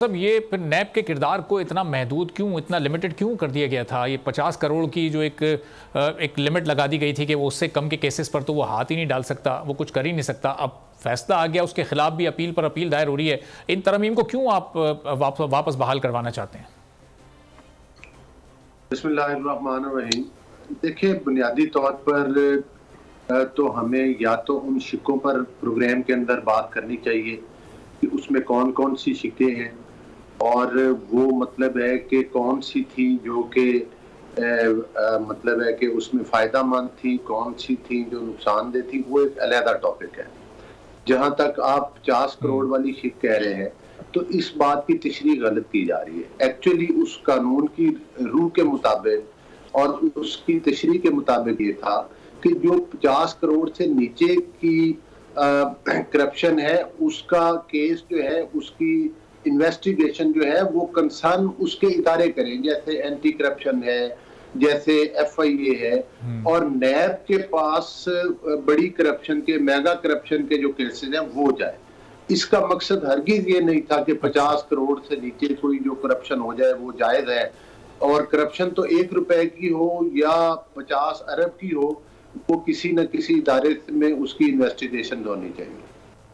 सब ये फिर नैब के किरदार को इतना महदूद क्यों, इतना लिमिटेड क्यों कर दिया गया था? ये 50 करोड़ की जो एक लिमिट लगा दी गई थी कि वो उससे कम के केसेस पर तो वो हाथ ही नहीं डाल सकता, वो कुछ कर ही नहीं सकता। अब फैसला आ गया, उसके खिलाफ भी अपील पर अपील दायर हो रही है। इन तरमीम को क्यों आप वापस बहाल करवाना चाहते हैं? बिस्मिल्लाहिर्रहमानिर्रहीम। देखिए, बुनियादी तौर पर तो हमें या तो उन शिकों पर प्रोग्राम के अंदर बात करनी चाहिए कि उसमें कौन कौन सी शिकें हैं और वो मतलब है कि कौन सी थी जो कि मतलब है कि उसमें फ़ायदा मंद थी, कौन सी थी जो नुकसानदेह थी, वो एक अलहदा टॉपिक है। जहाँ तक आप 50 करोड़ वाली शिक कह रहे हैं तो इस बात की तशरीह गलत की जा रही है। एक्चुअली उस कानून की रूह के मुताबिक और उसकी तशरीह के मुताबिक ये था कि जो 50 करोड़ से नीचे की करप्शन है उसका केस जो है, उसकी इन्वेस्टिगेशन जो है वो कंसर्न उसके इदारे करें, जैसे एंटी करप्शन है, जैसे FIA है। और नैब के पास बड़ी करप्शन के, मेगा करप्शन के जो केसेस हैं वो जाए। इसका मकसद हरगिज ये नहीं था कि 50 करोड़ से नीचे कोई जो करप्शन हो जाए वो जायज है, और करप्शन तो 1 रुपए की हो या 50 अरब की हो, वो किसी न किसी इदारे में उसकी इन्वेस्टिगेशन होनी चाहिए।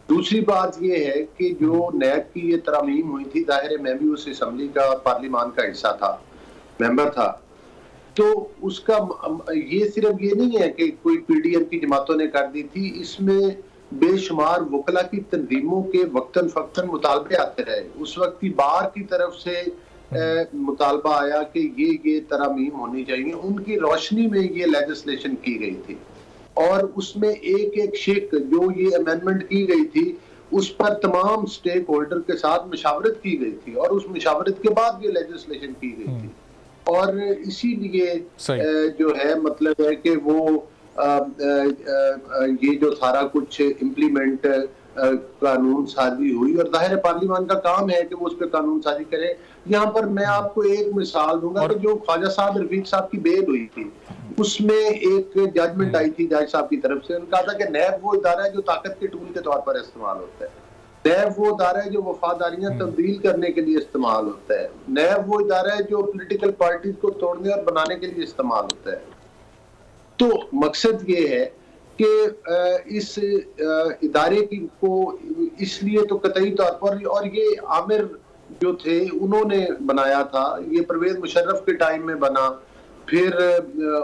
दूसरी बात ये है कि जो नैब की ये तरमीम हुई थी, जाहिर है मैं भी उस असम्बली का, पार्लिमान का हिस्सा था, मेंबर था, तो उसका ये सिर्फ ये नहीं है कि कोई PDM की जमातों ने कर दी थी, इसमें बेशुमार वकला की तंजीमों के वक्तन फक्तन मुतालबे आते रहे। उस वक्त की बार की तरफ से मुतालबा आया कि ये तरमीम होनी चाहिए, उनकी रोशनी में ये लेजिस्लेशन की गई थी और उसमें एक एक शिक जो ये अमेंडमेंट की गई थी उस पर तमाम स्टेक होल्डर के साथ मशावरत की गई थी और उस मशावरत के बाद ये लेजिस्लेशन की गई थी। और इसीलिए जो है मतलब है कि वो ये जो सारा कुछ इम्प्लीमेंट कानून साजी हुई, और जाहिर पार्लियामान का काम है कि वो उस पर कानून साजी करे। यहाँ पर मैं आपको एक मिसाल दूंगा कि जो ख्वाजा साहब रफीक साहब की बेल हुई थी उसमें एक जजमेंट आई थी जज साहब की तरफ से, उन्होंने कहा था कि नैब वो इदारा है जो ताकत के टूल के तौर पर इस्तेमाल होता है, नैब वो इदारा है जो वफादारियां तब्दील करने के लिए इस्तेमाल होता है, नैब वो इदारा है जो पॉलिटिकल पार्टीज को तोड़ने और बनाने के लिए इस्तेमाल होता है। तो मकसद ये है कि इस इदारे की को इसलिए तो कतई तौर पर, और ये आमिर जो थे उन्होंने बनाया था, ये परवेज मुशर्रफ के टाइम में बना, फिर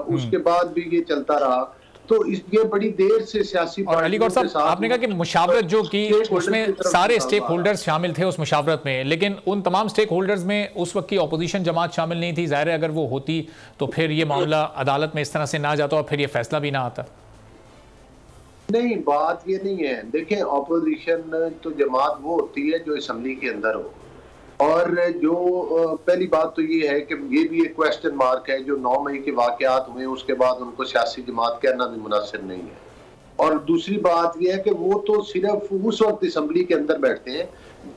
उसके बाद भी ये चलता रहा, तो ये बड़ी देर से सियासी अली गौर साहब, आपने कहा कि मुशावरत जो की उसमें सारे स्टेक होल्डर्स शामिल थे उस मुशावरत में, लेकिन उन तमाम स्टेक होल्डर्स में उस वक्त की अपोजिशन जमात शामिल नहीं थी। जाहिर है अगर वो होती तो फिर ये मामला अदालत में इस तरह से ना जाता और फिर ये फैसला भी ना आता। नहीं, बात ये नहीं है। देखें, अपोजिशन तो जमात वो होती है जो असम्बली के अंदर हो, और जो पहली बात तो ये है कि ये भी एक क्वेश्चन मार्क है जो 9 मई के वाकयात हुए उसके बाद उनको सियासी जमात कहना भी मुनासिब नहीं है। और दूसरी बात ये है कि वो तो सिर्फ उस वक्त असम्बली के अंदर बैठते हैं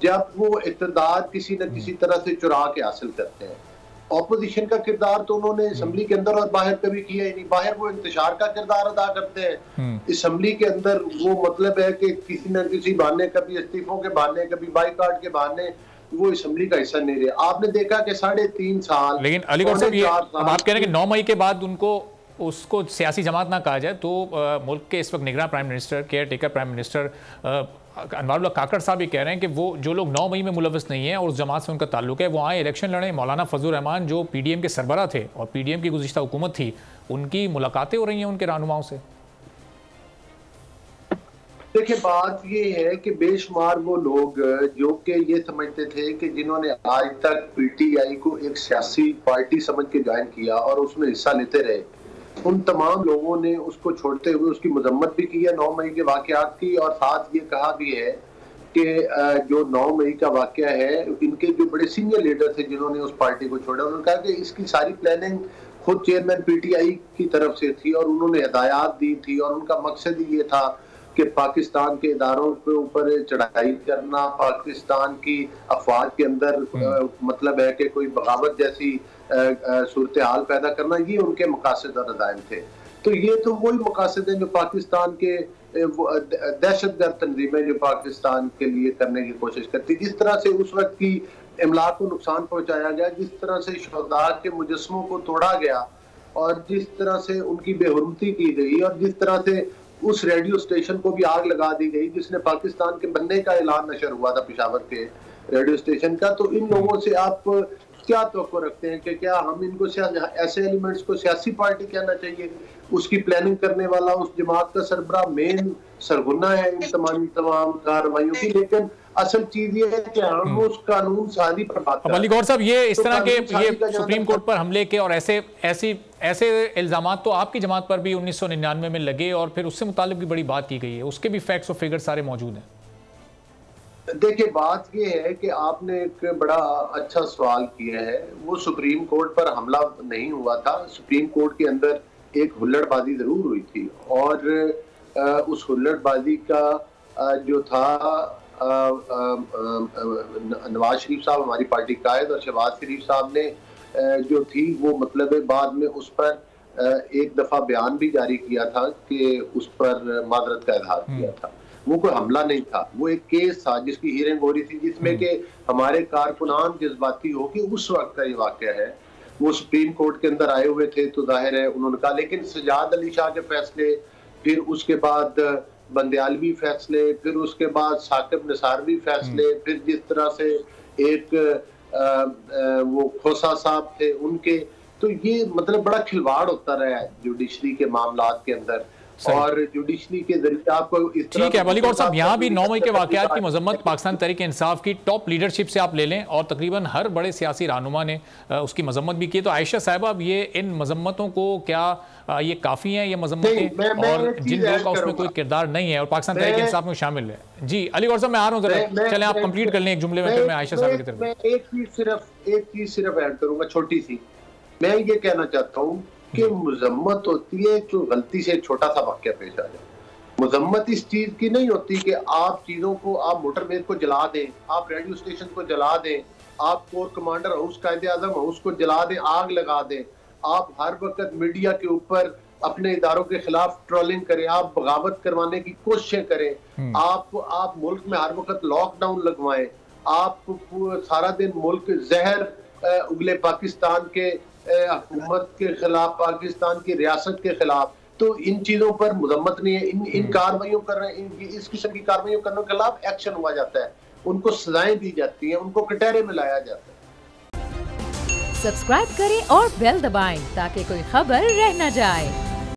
जब वो इक़्तिदार किसी न किसी तरह से चुरा के हासिल करते हैं। ऑपोजिशन का किरदार तो उन्होंने असम्बली के अंदर और बाहर कभी किया ही नहीं। बाहर वो इंतशार का किरदार अदा करते हैं, असम्बली के अंदर वो मतलब है कि किसी न किसी बहाने, कभी इस्तीफों के बहाने, कभी बाईकाट के बहाने वो असम्बली का हिस्सा नहीं रहे। आपने देखा कि 3.5 साल, लेकिन अली गौर साहब, ये अब आप कह रहे हैं कि 9 मई के बाद उनको उसको सियासी जमात ना कहा जाए, तो मुल्क के इस वक्त निगरान prime minister, caretaker prime minister Anwarullah Kakar साहब ये कह रहे हैं कि वो जो लोग 9 मई में मुलविस नहीं है और उस जमात से उनका ताल्लुक है वो आए इलेक्शन लड़ें। मौलाना फजलुर रहमान जो PDM के सरबराह थे और PDM की गुज़िश्ता हुकूमत थी, उनकी मुलाकातें हो रही हैं उनके रहनुमाओं से। देखिए, बात ये है कि बेशुमार वो लोग जो कि ये समझते थे कि जिन्होंने आज तक PTI को एक सियासी पार्टी समझ के ज्वाइन किया और उसमें हिस्सा लेते रहे, उन तमाम लोगों ने उसको छोड़ते हुए उसकी मजम्मत भी की है 9 मई के वाकयात की, और साथ ये कहा भी है कि जो 9 मई का वाकया है, इनके जो बड़े सीनियर लीडर थे जिन्होंने उस पार्टी को छोड़ा, उन्होंने कहा कि इसकी सारी प्लानिंग खुद चेयरमैन PTI की तरफ से थी और उन्होंने हिदायत दी थी, और उनका मकसद ही ये था कि पाकिस्तान के इदारों के ऊपर चढ़ाई करना, पाकिस्तान की अफवाज के अंदर मतलब है कि कोई बगावत जैसी सूरत हाल पैदा करना, ये उनके मकासद और अज़ाइम थे। तो ये तो वही मकासद हैं जो पाकिस्तान के दहशतगर्द तंजीमें जो पाकिस्तान के लिए करने की कोशिश करती। जिस तरह से उस वक्त की इमलाक को नुकसान पहुंचाया गया, जिस तरह से शुहदा के मुजस्मों को तोड़ा गया और जिस तरह से उनकी बेहुरमती की गई और जिस तरह से उस रेडियो स्टेशन को भी आग लगा दी गई जिसने पाकिस्तान के बनने का ऐलान नशर हुआ था पेशावर के रेडियो स्टेशन का। तो इन लोगों से आप क्या तवक्को रखते हैं कि क्या हम इनको ऐसे एलिमेंट्स को सियासी पार्टी कहना चाहिए? उसकी प्लानिंग करने वाला उस जमात का सरबराह मेन सरगुना है इन तमाम कार्रवाइयों की, लेकिन असल चीज ये है कि हम उस कानून साजी पर बात कर। अली गौहर साहब, ये इस तरह के ये सुप्रीम कोर्ट पर हमले के और ऐसे इल्जामात तो आपकी जमात पर भी 1999 में लगे और फिर उससे मुतालिक भी बड़ी बात की गई है, उसके भी फैक्ट्स और फिगर सारे मौजूद हैं। देखिए, बात ये है कि आपने एक बड़ा अच्छा सवाल किया है। वो सुप्रीम कोर्ट पर हमला नहीं हुआ था, सुप्रीम कोर्ट के अंदर एक हुल्लड़बाजी जरूर हुई थी और उस हुल्लड़बाजी का जो था नवाज शरीफ साहब हमारी पार्टी कायद और शहबाज शरीफ साहब ने जो थी वो मतलब बाद में उस पर एक दफा बयान भी जारी किया था कि उस पर माजरत का इजहार किया था। वो कोई हमला नहीं था, वो एक केस था जिसकी हियरिंग हो रही थी जिसमें कि हमारे कारकुनान जज्बाती हो कि उस वक्त का ये वाकया है। वो सुप्रीम कोर्ट के अंदर आए हुए थे तो जाहिर है उन्होंने कहा, लेकिन सजाद अली शाह के फैसले, फिर उसके बाद बंदयालवी फैसले, फिर उसके बाद साकिब निसारवी फैसले, फिर जिस तरह से एक वो खोसा साहब थे उनके, तो ये मतलब बड़ा खिलवाड़ होता रहा है जुडिशरी के मामलात के अंदर और जुडिशरी के जरिए आपको इस तरह। ठीक है अली गौहर साहब, यहाँ भी 9 मई के वाकयात की मजम्मत पाकिस्तान तहरीक इंसाफ की टॉप लीडरशिप से आप ले लें और तकरीबन हर बड़े सियासी रहनुमा ने उसकी मजम्मत भी की, तो आयशा साहिबा ये इन मजम्मतों को क्या ये काफ़ी हैं ये मजम्मतें और जिन लोगों का उसमें कोई किरदार नहीं है और पाकिस्तान तहरीक इंसाफ में शामिल है? जी अली गौहर साहब, मैं आ रहा हूँ जरा, चलें आप कंप्लीट कर लें एक जुमले में, फिर मैं आयशा साहिबा की तरफ। मैं एक चीज सिर्फ ऐड करूंगा छोटी सी। मैं ये कहना चाहता हूँ कि मजम्मत होती है जो गलती से छोटा सा वाक्य पेश आ जाए। मजम्मत इस चीज की नहीं होती कि आप चीजों को, आप मोटरवेज को जला दें, आप रेडियो स्टेशन को जला दें, आप कोर कमांडर हाउस, कायदे आजम हाउस को जला दें, आग लगा दें, आप हर वक्त मीडिया के ऊपर अपने इदारों के खिलाफ ट्रोलिंग करें, आप बगावत करवाने की कोशिशें करें, आप मुल्क में हर वक्त लॉकडाउन लगवाएं, आप सारा दिन मुल्क जहर उगले पाकिस्तान के हुकूमत के खिलाफ, पाकिस्तान की रियासत के खिलाफ, तो इन चीजों पर मजम्मत नहीं है। इन कार्रवाइयों कर रहे हैं, इस किस्म की कार्रवाइयों करने के खिलाफ एक्शन हुआ जाता है, उनको सजाएं दी जाती हैं, उनको कटहरे में लाया जाता है। सब्सक्राइब करें और बेल दबाएं ताकि कोई खबर रह न जाए।